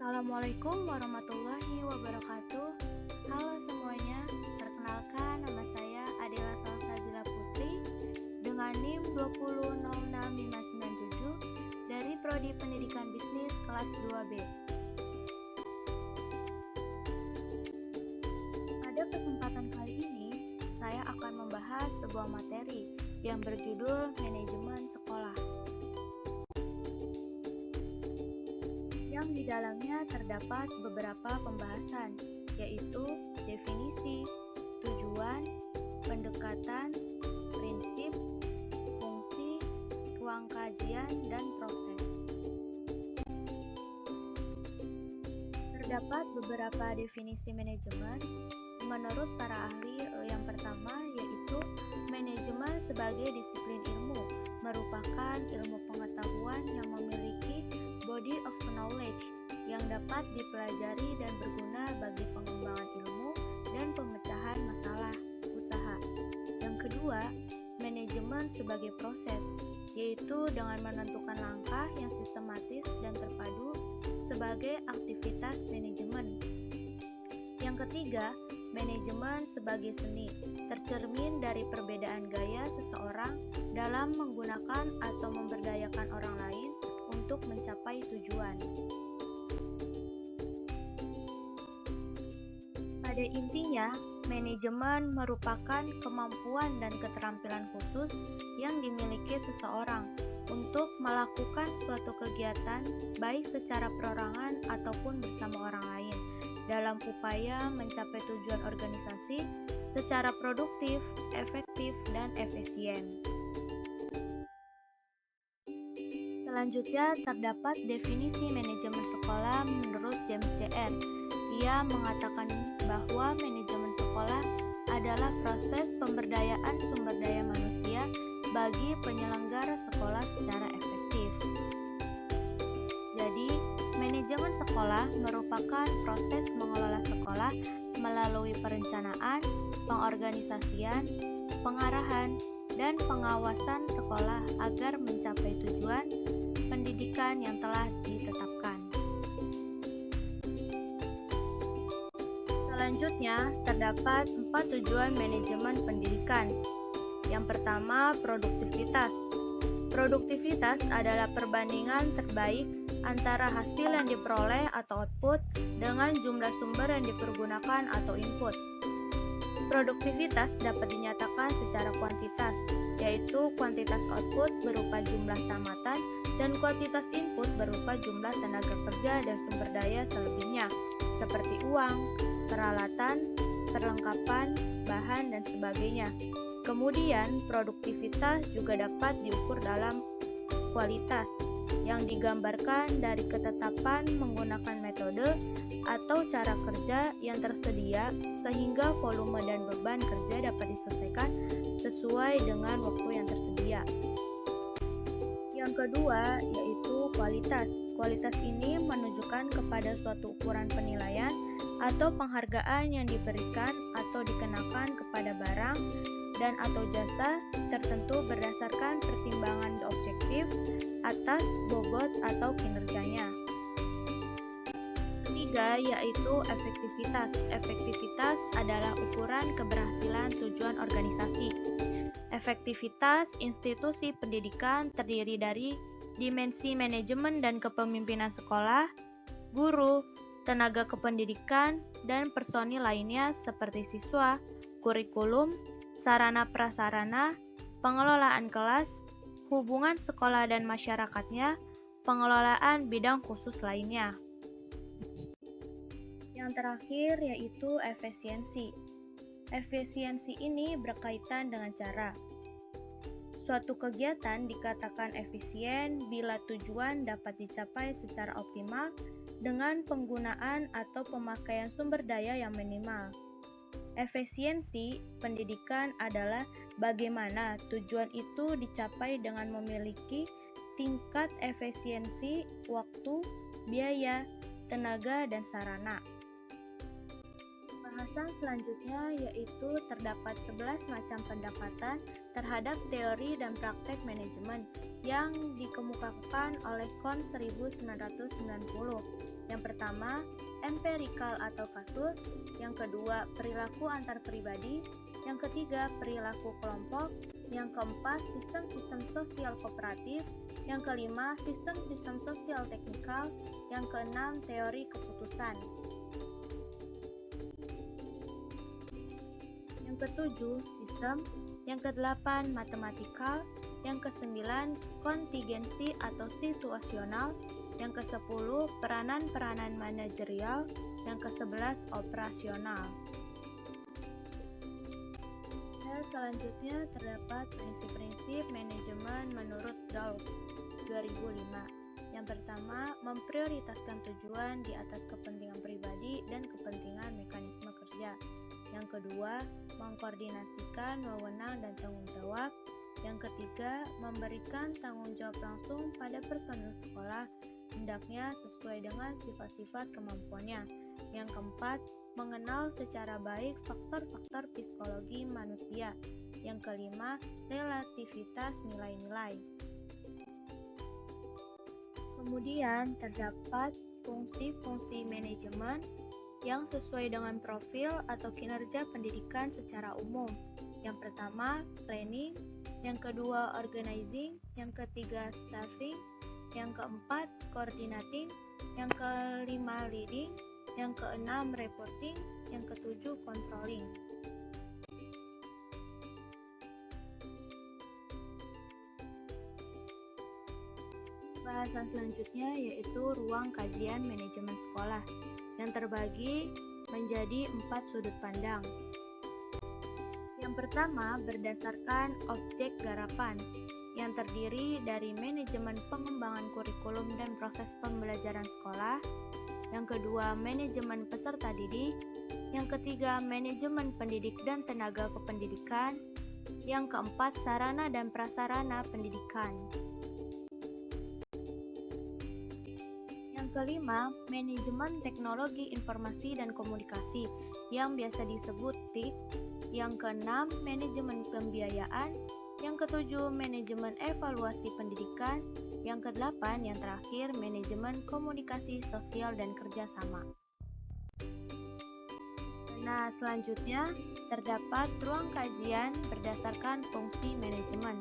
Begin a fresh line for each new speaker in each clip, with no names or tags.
Assalamualaikum warahmatullahi wabarakatuh. Halo semuanya, perkenalkan nama saya Adela Salsabila Putri dengan NIM 2006597 dari Prodi Pendidikan Bisnis kelas 2B. Pada kesempatan kali ini, saya akan membahas sebuah materi yang berjudul Manajemen Sekolah. Yang di dalamnya terdapat beberapa pembahasan, yaitu definisi, tujuan, pendekatan, prinsip, fungsi, ruang kajian, dan proses. Terdapat beberapa definisi manajemen menurut para ahli. Yang pertama yaitu manajemen sebagai disiplin ilmu, merupakan ilmu pengetahuan yang memiliki body of knowledge yang dapat dipelajari dan berguna bagi pengembangan ilmu dan pemecahan masalah usaha. Yang kedua, manajemen sebagai proses, yaitu dengan menentukan langkah yang sistematis dan terpadu sebagai aktivitas manajemen. Yang ketiga, manajemen sebagai seni, tercermin dari perbedaan gaya seseorang dalam menggunakan atau memberdayakan orang lain untuk mencapai tujuan. Pada intinya, manajemen merupakan kemampuan dan keterampilan khusus yang dimiliki seseorang untuk melakukan suatu kegiatan baik secara perorangan ataupun bersama orang lain dalam upaya mencapai tujuan organisasi secara produktif, efektif, dan efisien. Selanjutnya terdapat definisi manajemen sekolah menurut James J.R. Ia mengatakan bahwa manajemen sekolah adalah proses pemberdayaan sumber daya manusia bagi penyelenggara sekolah secara efektif. Jadi, manajemen sekolah merupakan proses mengelola sekolah melalui perencanaan, pengorganisasian, pengarahan, dan pengawasan sekolah agar mencapai tujuan pendidikan yang telah ditetapkan. Selanjutnya, terdapat 4 tujuan manajemen pendidikan. Yang pertama, produktivitas. Produktivitas adalah perbandingan terbaik antara hasil yang diperoleh atau output dengan jumlah sumber yang dipergunakan atau input. Produktivitas dapat dinyatakan secara kuantitas, yaitu kuantitas output berupa jumlah tamatan dan kuantitas input berupa jumlah tenaga kerja dan sumber daya selebihnya, seperti uang, peralatan, perlengkapan, bahan, dan sebagainya. Kemudian, produktivitas juga dapat diukur dalam kualitas, yang digambarkan dari ketetapan menggunakan metode atau cara kerja yang tersedia sehingga volume dan beban kerja dapat diselesaikan sesuai dengan waktu yang tersedia. Yang kedua yaitu kualitas. Kualitas ini menunjukkan kepada suatu ukuran penilaian atau penghargaan yang diberikan atau dikenakan kepada barang dan atau jasa tertentu berdasarkan pertimbangan objektif atas bobot atau kinerjanya. Ketiga yaitu efektivitas. Efektivitas adalah ukuran keberhasilan tujuan organisasi. Efektivitas institusi pendidikan terdiri dari dimensi manajemen dan kepemimpinan sekolah, guru, tenaga kependidikan, dan personil lainnya seperti siswa, kurikulum, sarana prasarana, pengelolaan kelas, hubungan sekolah dan masyarakatnya, pengelolaan bidang khusus lainnya. Yang terakhir yaitu efisiensi. Efisiensi ini berkaitan dengan cara. Suatu kegiatan dikatakan efisien bila tujuan dapat dicapai secara optimal dengan penggunaan atau pemakaian sumber daya yang minimal. Efisiensi pendidikan adalah bagaimana tujuan itu dicapai dengan memiliki tingkat efisiensi waktu, biaya, tenaga, dan sarana. Bahasan selanjutnya yaitu terdapat 11 macam pendekatan terhadap teori dan praktek manajemen yang dikemukakan oleh Kohn 1990. Yang pertama, empirikal atau kasus. Yang kedua, perilaku antar pribadi. Yang ketiga, perilaku kelompok. Yang keempat, sistem-sistem sosial kooperatif. Yang kelima, sistem-sistem sosial teknikal. Yang keenam, teori keputusan. Yang ketujuh, sistem. Yang kedelapan, matematikal. Yang kesembilan, kontingensi atau situasional. Yang kesepuluh, peranan-peranan manajerial. Yang kesebelas, operasional. Selanjutnya terdapat prinsip-prinsip manajemen menurut Dolph 2005. Yang pertama, memprioritaskan tujuan di atas kepentingan pribadi dan kepentingan mekanisme kerja. Yang kedua, mengkoordinasikan wewenang dan tanggung jawab. Yang ketiga, memberikan tanggung jawab langsung pada personil sekolah, hendaknya sesuai dengan sifat-sifat kemampuannya. Yang keempat, mengenal secara baik faktor-faktor psikologi manusia. Yang kelima, relativitas nilai-nilai. Kemudian terdapat fungsi-fungsi manajemen yang sesuai dengan profil atau kinerja pendidikan secara umum. Yang pertama, planning. Yang kedua, organizing. Yang ketiga, staffing. Yang keempat, coordinating. Yang kelima, leading. Yang keenam, reporting. Yang ketujuh, controlling. Bahasan selanjutnya yaitu ruang kajian manajemen sekolah yang terbagi menjadi 4 sudut pandang. Yang pertama, berdasarkan objek garapan yang terdiri dari manajemen pengembangan kurikulum dan proses pembelajaran sekolah. Yang kedua, manajemen peserta didik. Yang ketiga, manajemen pendidik dan tenaga kependidikan. Yang keempat, sarana dan prasarana pendidikan. Yang kelima, manajemen teknologi informasi dan komunikasi yang biasa disebut TIK. Yang keenam, manajemen pembiayaan. Yang ketujuh, manajemen evaluasi pendidikan. Yang kedelapan, yang terakhir, manajemen komunikasi sosial dan kerjasama. Nah, selanjutnya terdapat ruang kajian berdasarkan fungsi manajemen.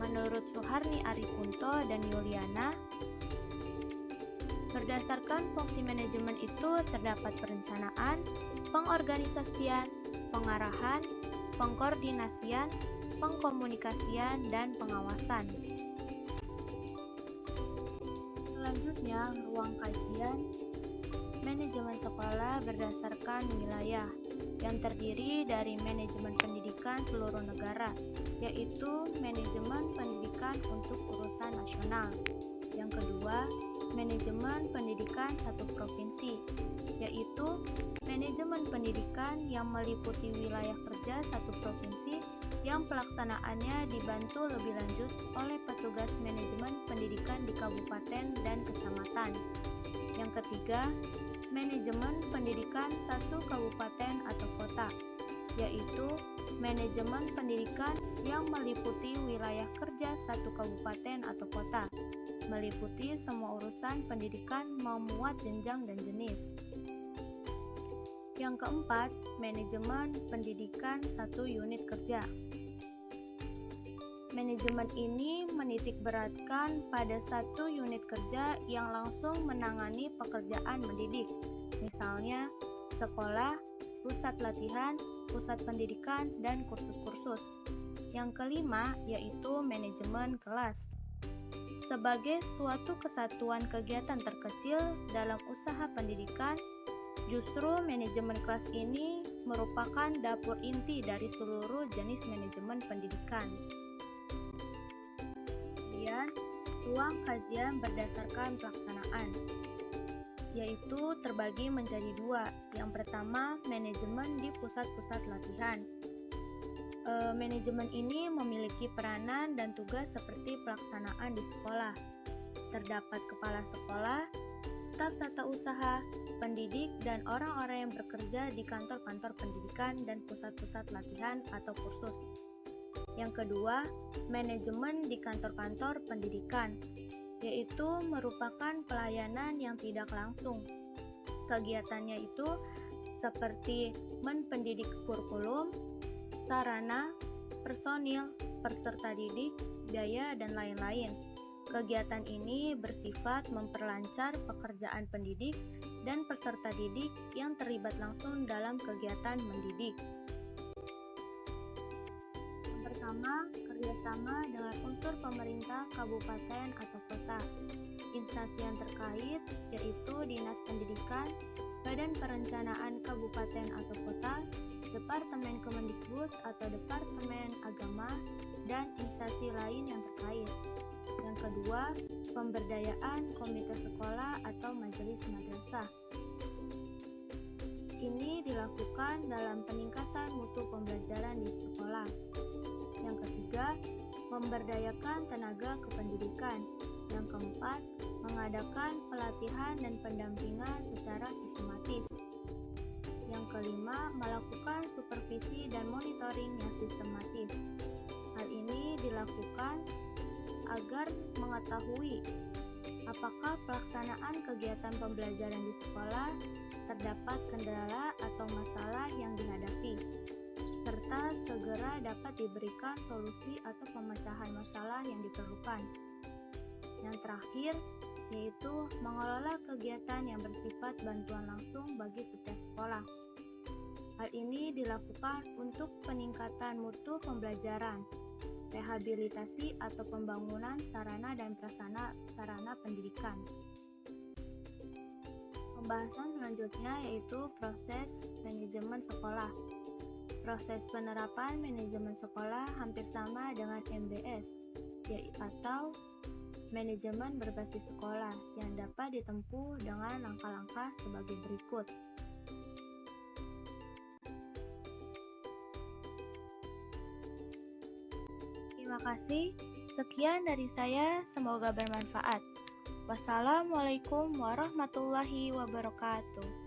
Menurut Suharni Arifunto dan Yuliana, berdasarkan fungsi manajemen itu terdapat perencanaan, pengorganisasian, pengarahan, pengkoordinasian, pengkomunikasian, dan pengawasan. Selanjutnya, ruang kajian manajemen sekolah berdasarkan wilayah yang terdiri dari manajemen pendidikan seluruh negara, yaitu manajemen pendidikan untuk urusan nasional. Yang kedua, manajemen pendidikan satu provinsi, yaitu manajemen pendidikan yang meliputi wilayah kerja satu provinsi yang pelaksanaannya dibantu lebih lanjut oleh petugas manajemen pendidikan di kabupaten dan kecamatan. Yang ketiga, manajemen pendidikan satu kabupaten atau kota, yaitu manajemen pendidikan yang meliputi wilayah kerja satu kabupaten atau kota, meliputi semua urusan pendidikan memuat jenjang dan jenis. Yang keempat, manajemen pendidikan satu unit kerja. Manajemen ini menitikberatkan pada satu unit kerja yang langsung menangani pekerjaan mendidik, misalnya sekolah, pusat latihan, pusat pendidikan, dan kursus-kursus. Yang kelima yaitu manajemen kelas. Sebagai suatu kesatuan kegiatan terkecil dalam usaha pendidikan, justru manajemen kelas ini merupakan dapur inti dari seluruh jenis manajemen pendidikan. Kemudian, ruang kajian berdasarkan pelaksanaan, yaitu terbagi menjadi dua. Yang pertama, manajemen di pusat-pusat latihan. Manajemen ini memiliki peranan dan tugas seperti pelaksanaan di sekolah. Terdapat kepala sekolah, staf tata usaha, pendidik, dan orang-orang yang bekerja di kantor-kantor pendidikan dan pusat-pusat latihan atau kursus. Yang kedua, manajemen di kantor-kantor pendidikan, yaitu merupakan pelayanan yang tidak langsung. Kegiatannya itu seperti menpendidik kurikulum, sarana, personil, peserta didik, biaya, dan lain-lain. Kegiatan ini bersifat memperlancar pekerjaan pendidik dan peserta didik yang terlibat langsung dalam kegiatan mendidik. Yang pertama, kerjasama dengan unsur pemerintah kabupaten atau kota. Instansi yang terkait yaitu Dinas Pendidikan, Badan Perencanaan Kabupaten atau Kota, Departemen Kemendikbud atau Departemen Agama, dan instansi lain yang terkait. Yang kedua, pemberdayaan komite sekolah atau majelis madrasah. Ini dilakukan dalam peningkatan mutu pembelajaran di sekolah. Yang ketiga, memberdayakan tenaga kependidikan. Yang keempat, mengadakan pelatihan dan pendampingan secara sistematis. Yang kelima, melakukan supervisi dan monitoring yang sistematis. Hal ini dilakukan agar mengetahui apakah pelaksanaan kegiatan pembelajaran di sekolah terdapat kendala atau masalah yang dihadapi, serta segera dapat diberikan solusi atau pemecahan masalah yang diperlukan. Yang terakhir, yaitu mengelola kegiatan yang bersifat bantuan langsung bagi setiap sekolah. Hal ini dilakukan untuk peningkatan mutu pembelajaran, rehabilitasi atau pembangunan sarana dan prasarana pendidikan. Pembahasan selanjutnya yaitu proses manajemen sekolah. Proses penerapan manajemen sekolah hampir sama dengan MBS, atau manajemen berbasis sekolah, yang dapat ditempuh dengan langkah-langkah sebagai berikut. Terima kasih. Sekian dari saya, semoga bermanfaat. Wassalamualaikum warahmatullahi wabarakatuh.